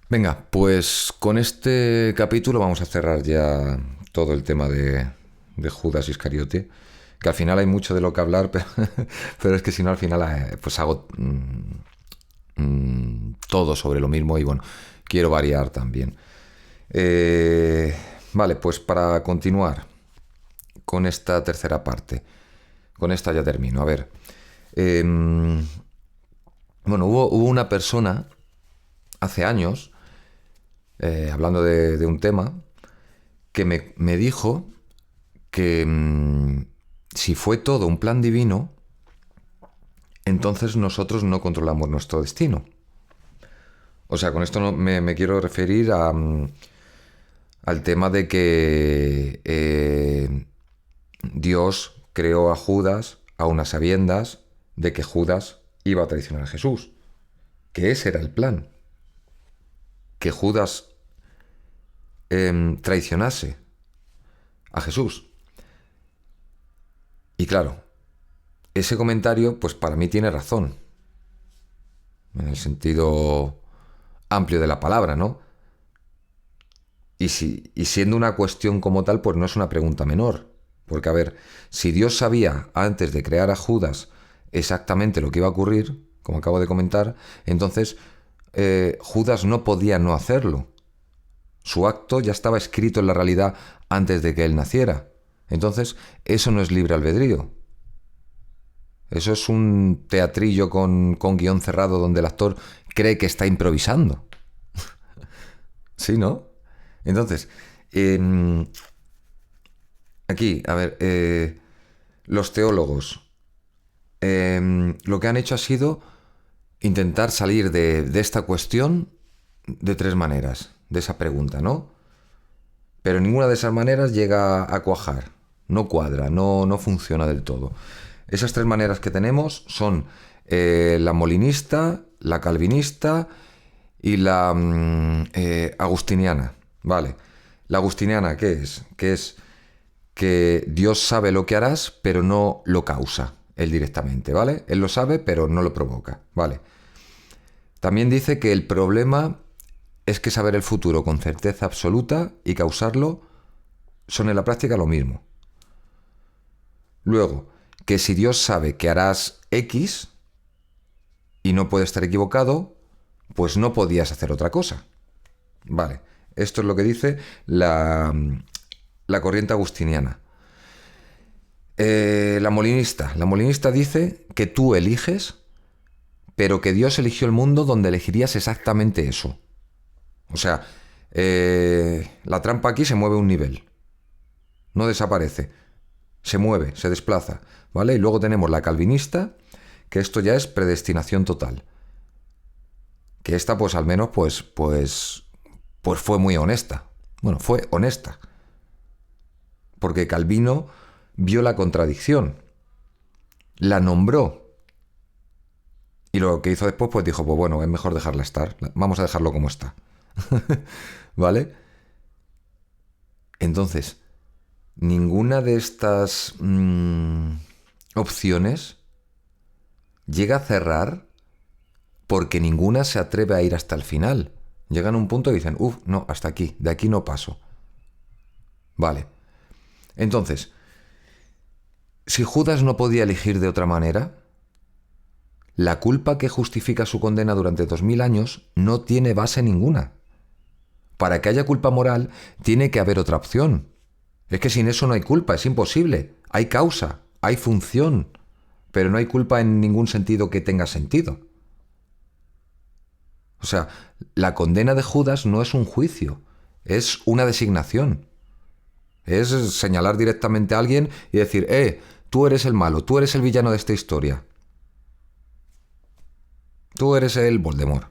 Venga, pues con este capítulo vamos a cerrar ya todo el tema de Judas Iscariote, que al final hay mucho de lo que hablar, pero es que si no al final pues hago todo sobre lo mismo y bueno, quiero variar también. Eh, vale, pues para continuar con esta tercera parte, con esta ya termino. A ver, eh, bueno, hubo una persona hace años, hablando de un tema, que me dijo que si fue todo un plan divino, entonces nosotros no controlamos nuestro destino. O sea, con esto no, me quiero referir al tema de que Dios creó a Judas a unas sabiendas de que Judas iba a traicionar a Jesús. Que ese era el plan. Que Judas traicionase a Jesús. Y claro, ese comentario, pues para mí tiene razón. En el sentido amplio de la palabra, ¿no? Y siendo una cuestión como tal, pues no es una pregunta menor. Porque, a ver, si Dios sabía antes de crear a Judas exactamente lo que iba a ocurrir, como acabo de comentar, entonces Judas no podía no hacerlo. Su acto ya estaba escrito en la realidad antes de que él naciera. Entonces, eso no es libre albedrío. Eso es un teatrillo con guión cerrado donde el actor cree que está improvisando. ¿Sí, no? Entonces, eh, aquí, a ver, los teólogos lo que han hecho ha sido intentar salir de esta cuestión de tres maneras, de esa pregunta, ¿no? Pero ninguna de esas maneras llega a cuajar, no cuadra, no funciona del todo. Esas tres maneras que tenemos son la molinista, la calvinista y la agustiniana, ¿vale? La agustiniana, ¿qué es? Que es que Dios sabe lo que harás, pero no lo causa él directamente, ¿vale? Él lo sabe, pero no lo provoca, ¿vale? También dice que el problema es que saber el futuro con certeza absoluta y causarlo son en la práctica lo mismo. Luego, que si Dios sabe que harás X y no puede estar equivocado, pues no podías hacer otra cosa. Vale, esto es lo que dice la corriente agustiniana. La molinista dice que tú eliges, pero que Dios eligió el mundo donde elegirías exactamente eso. O sea, la trampa aquí se mueve un nivel, no desaparece, se mueve, se desplaza, ¿vale? Y luego tenemos la calvinista, que esto ya es predestinación total. Que esta, pues al menos, pues fue muy honesta. Bueno, fue honesta. Porque Calvino vio la contradicción, la nombró. Y lo que hizo después, pues dijo, pues bueno, es mejor dejarla estar. Vamos a dejarlo como está. ¿Vale? Entonces, ninguna de estas opciones llega a cerrar porque ninguna se atreve a ir hasta el final. Llegan a un punto y dicen, uff, no, hasta aquí, de aquí no paso. Vale. Entonces, si Judas no podía elegir de otra manera, la culpa que justifica su condena durante 2000 años no tiene base ninguna. Para que haya culpa moral, tiene que haber otra opción. Es que sin eso no hay culpa, es imposible. Hay causa, hay función, pero no hay culpa en ningún sentido que tenga sentido. O sea, la condena de Judas no es un juicio, es una designación. Es señalar directamente a alguien y decir, tú eres el malo, tú eres el villano de esta historia. Tú eres el Voldemort.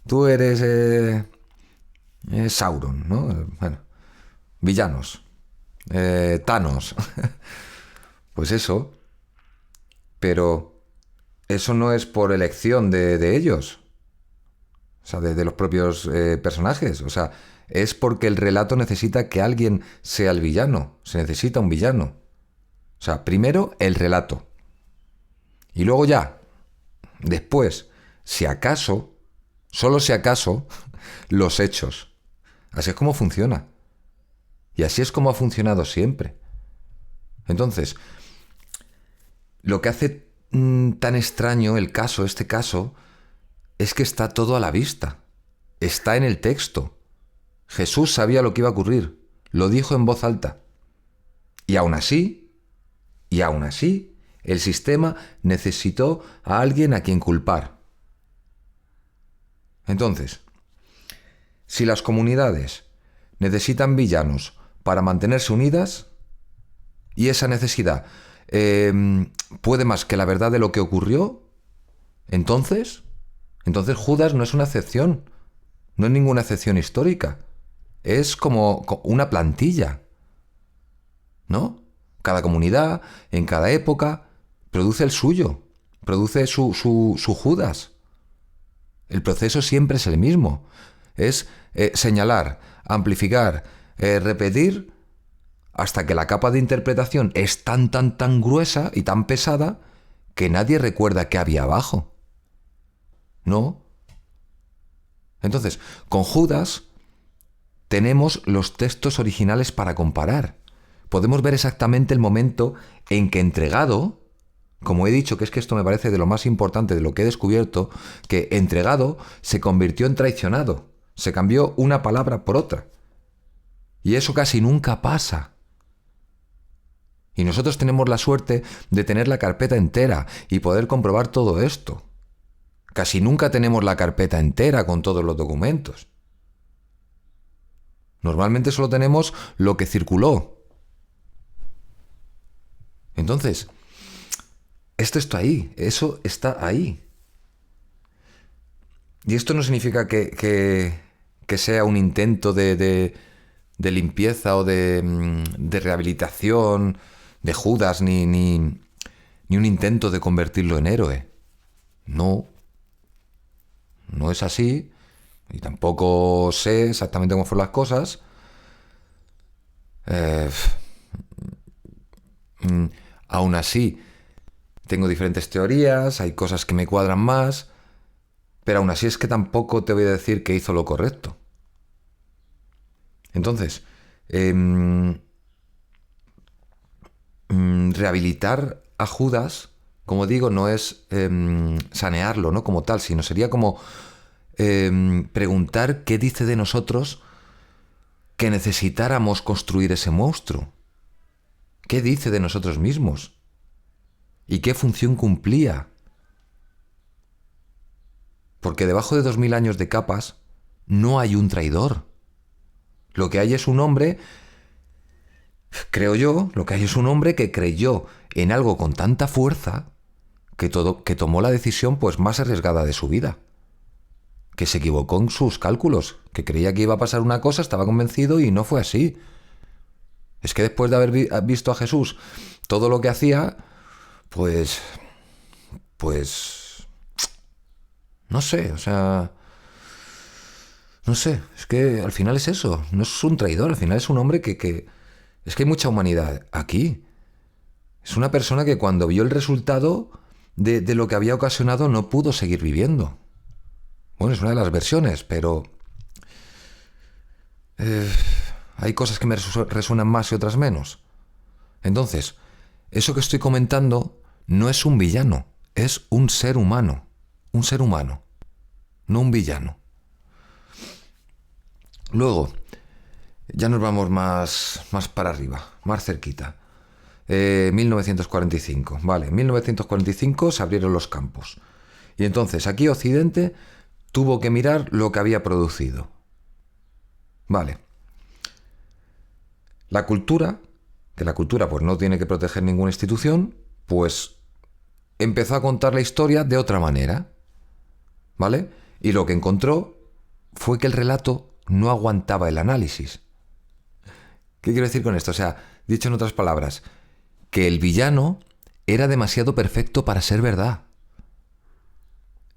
Tú eres Sauron, ¿no? Bueno, villanos. Thanos. Pues eso. Pero eso no es por elección de ellos. O sea, de los propios personajes. O sea, es porque el relato necesita que alguien sea el villano. Se necesita un villano. O sea, primero el relato. Y luego ya, después, si acaso, solo si acaso, los hechos. Así es como funciona. Y así es como ha funcionado siempre. Entonces, lo que hace tan extraño este caso, es que está todo a la vista. Está en el texto. Jesús sabía lo que iba a ocurrir. Lo dijo en voz alta. Y aún así, el sistema necesitó a alguien a quien culpar. Entonces, si las comunidades necesitan villanos para mantenerse unidas, y esa necesidad puede más que la verdad de lo que ocurrió, entonces Judas no es una excepción, no es ninguna excepción histórica, es como una plantilla, ¿no? Cada comunidad, en cada época, produce el suyo, produce su Judas. El proceso siempre es el mismo, es señalar, amplificar, repetir, hasta que la capa de interpretación es tan gruesa y tan pesada que nadie recuerda qué había abajo. ¿No? Entonces, con Judas tenemos los textos originales para comparar. Podemos ver exactamente el momento en que entregado, como he dicho, que es que esto me parece de lo más importante de lo que he descubierto, que entregado se convirtió en traicionado. Se cambió una palabra por otra. Y eso casi nunca pasa. Y nosotros tenemos la suerte de tener la carpeta entera y poder comprobar todo esto. Casi nunca tenemos la carpeta entera con todos los documentos. Normalmente solo tenemos lo que circuló. Entonces, esto está ahí, eso está ahí. Y esto no significa que sea un intento de limpieza o de rehabilitación de Judas, ni un intento de convertirlo en héroe. No es así, y tampoco sé exactamente cómo fueron las cosas. Aún así, tengo diferentes teorías, hay cosas que me cuadran más, pero aún así es que tampoco te voy a decir que hizo lo correcto. Entonces, rehabilitar a Judas, como digo, no es sanearlo, ¿no? Como tal, sino sería como preguntar qué dice de nosotros que necesitáramos construir ese monstruo. ¿Qué dice de nosotros mismos? ¿Y qué función cumplía? Porque debajo de 2000 años de capas no hay un traidor. Lo que hay es un hombre, creo yo, que creyó en algo con tanta fuerza que tomó la decisión pues más arriesgada de su vida. Que se equivocó en sus cálculos, que creía que iba a pasar una cosa, estaba convencido y no fue así. Es que después de haber visto a Jesús todo lo que hacía, pues, no sé, no sé, es que al final es eso, no es un traidor, al final es un hombre que es que hay mucha humanidad aquí. Es una persona que cuando vio el resultado de lo que había ocasionado no pudo seguir viviendo. Bueno, es una de las versiones, pero hay cosas que me resuenan más y otras menos. Entonces, eso que estoy comentando no es un villano, es un ser humano, no un villano. Luego, ya nos vamos más para arriba, más cerquita. 1945, vale, en 1945 se abrieron los campos. Y entonces aquí Occidente tuvo que mirar lo que había producido. Vale. La cultura, que la cultura pues no tiene que proteger ninguna institución, pues empezó a contar la historia de otra manera. ¿Vale? Y lo que encontró fue que el relato no aguantaba el análisis. ¿Qué quiero decir con esto? O sea, dicho en otras palabras, que el villano era demasiado perfecto para ser verdad.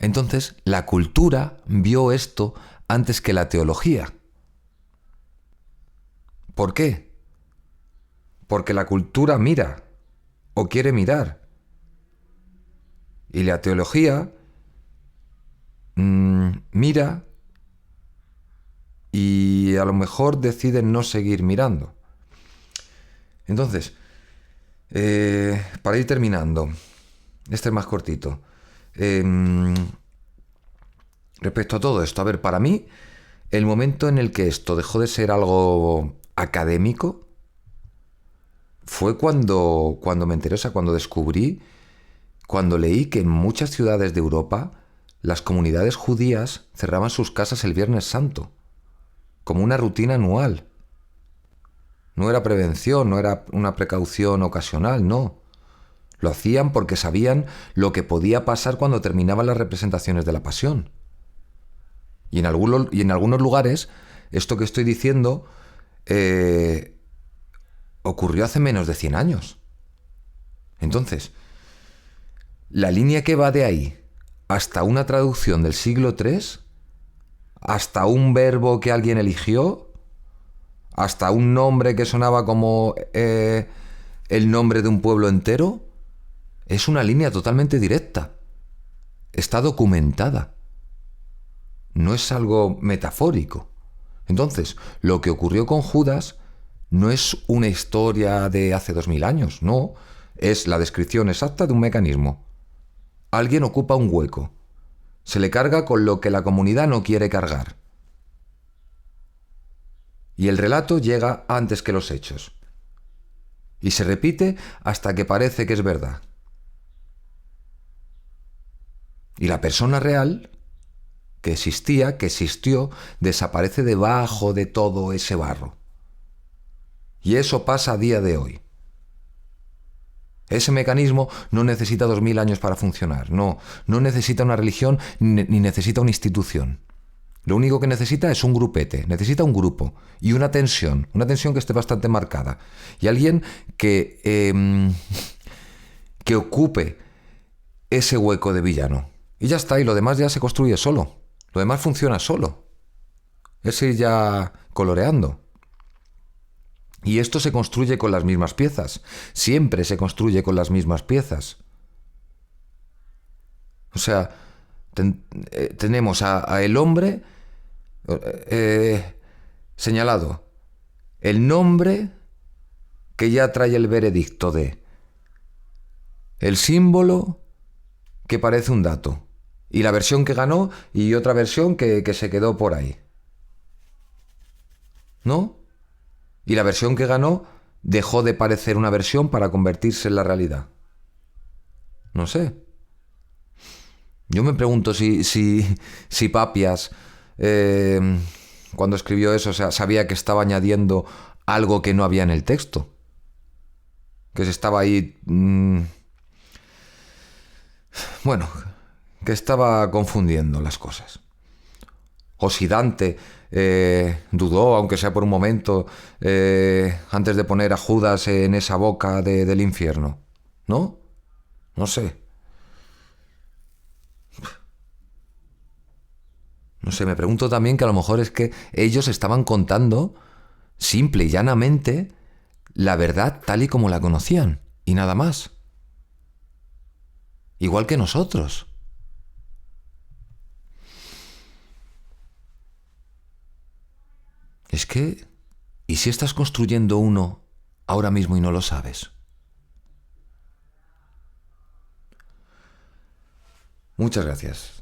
Entonces, la cultura vio esto antes que la teología. ¿Por qué? Porque la cultura mira, o quiere mirar. Y la teología mira y a lo mejor deciden no seguir mirando. Entonces, para ir terminando, este es más cortito. Respecto a todo esto, a ver, para mí, el momento en el que esto dejó de ser algo académico fue cuando me enteré, o sea, cuando descubrí, cuando leí que en muchas ciudades de Europa las comunidades judías cerraban sus casas el Viernes Santo, como una rutina anual. No era prevención, no era una precaución ocasional, no. Lo hacían porque sabían lo que podía pasar cuando terminaban las representaciones de la Pasión. Y en algunos lugares, esto que estoy diciendo ocurrió hace menos de 100 años. Entonces, la línea que va de ahí hasta una traducción del siglo III, hasta un verbo que alguien eligió, hasta un nombre que sonaba como el nombre de un pueblo entero, es una línea totalmente directa. Está documentada. No es algo metafórico. Entonces, lo que ocurrió con Judas no es una historia de hace 2000 años, no. Es la descripción exacta de un mecanismo. Alguien ocupa un hueco. Se le carga con lo que la comunidad no quiere cargar. Y el relato llega antes que los hechos. Y se repite hasta que parece que es verdad. Y la persona real, que existió, desaparece debajo de todo ese barro. Y eso pasa a día de hoy. Ese mecanismo no necesita 2000 años para funcionar. No necesita una religión ni necesita una institución. Lo único que necesita es un grupete, necesita un grupo y una tensión que esté bastante marcada. Y alguien que ocupe ese hueco de villano. Y ya está, y lo demás ya se construye solo. Lo demás funciona solo. Es ir ya coloreando. Y esto se construye con las mismas piezas. Siempre se construye con las mismas piezas. O sea, tenemos a el hombre señalado. El nombre que ya trae el veredicto de. El símbolo que parece un dato. Y la versión que ganó y otra versión que se quedó por ahí. ¿No? Y la versión que ganó dejó de parecer una versión para convertirse en la realidad. No sé. Yo me pregunto si Papias, cuando escribió eso, o sea, sabía que estaba añadiendo algo que no había en el texto. Que se estaba ahí... bueno, que estaba confundiendo las cosas. O si Dante dudó, aunque sea por un momento, antes de poner a Judas en esa boca del infierno. ¿No? No sé. No sé, me pregunto también que a lo mejor es que ellos estaban contando, simple y llanamente, la verdad tal y como la conocían, y nada más. Igual que nosotros. Es que, ¿y si estás construyendo uno ahora mismo y no lo sabes? Muchas gracias.